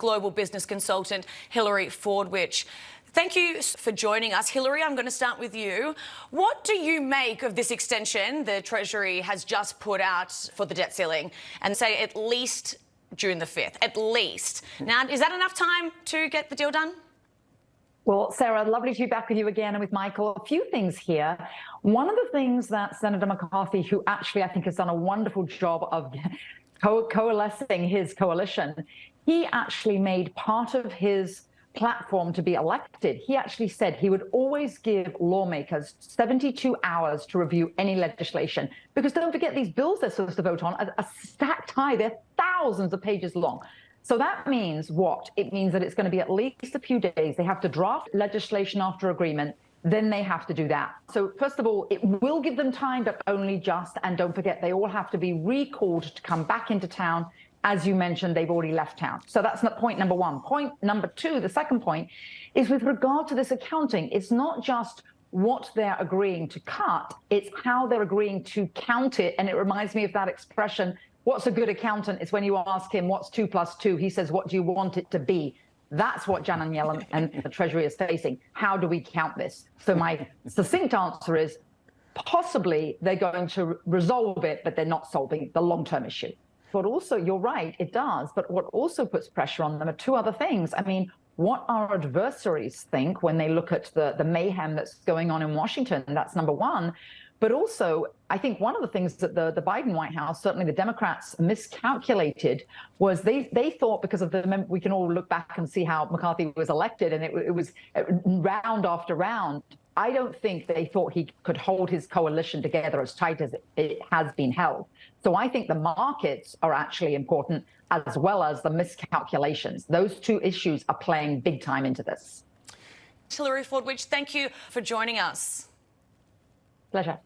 global business consultant Hilary Fordwich. Thank you for joining us. Hilary, I'm going to start with you. What do you make of this extension the Treasury has just put out for the debt ceiling and say at least June the 5th, at least? Now, is that enough time to get the deal done? Well, Sarah, lovely to be back with you again and with Michael. A few things here. One of the things that Senator McCarthy, who actually I think has done a wonderful job of coalescing his coalition, he actually made part of his platform to be elected. He actually said he would always give lawmakers 72 hours to review any legislation. Because don't forget, these bills they're supposed to vote on are stacked high. They're thousands of pages long. So that means what? It means that it's going to be at least a few days. They have to draft legislation after agreement. Then they have to do that. So first of all, it will give them time, but only just. And don't forget, they all have to be recalled to come back into town. As you mentioned, they've already left town. So that's not point number one. Point number two, the second point, is with regard to this accounting. It's not just what they're agreeing to cut, it's how they're agreeing to count it. And it reminds me of that expression, what's a good accountant? It's when you ask him, what's 2 + 2? He says, what do you want it to be? That's what Janet Yellen and the Treasury is facing. How do we count this? So my succinct answer is possibly they're going to resolve it, but they're not solving the long-term issue. But also, you're right, it does. But what also puts pressure on them are two other things. I mean, what our adversaries think when they look at the mayhem that's going on in Washington, that's number one. But also, I think one of the things that the Biden White House, certainly the Democrats, miscalculated was they thought, because of the, we can all look back and see how McCarthy was elected, and it was round after round. I don't think they thought he could hold his coalition together as tight as it has been held. So I think the markets are actually important, as well as the miscalculations. Those two issues are playing big time into this. Hilary Fordwich, thank you for joining us. Pleasure.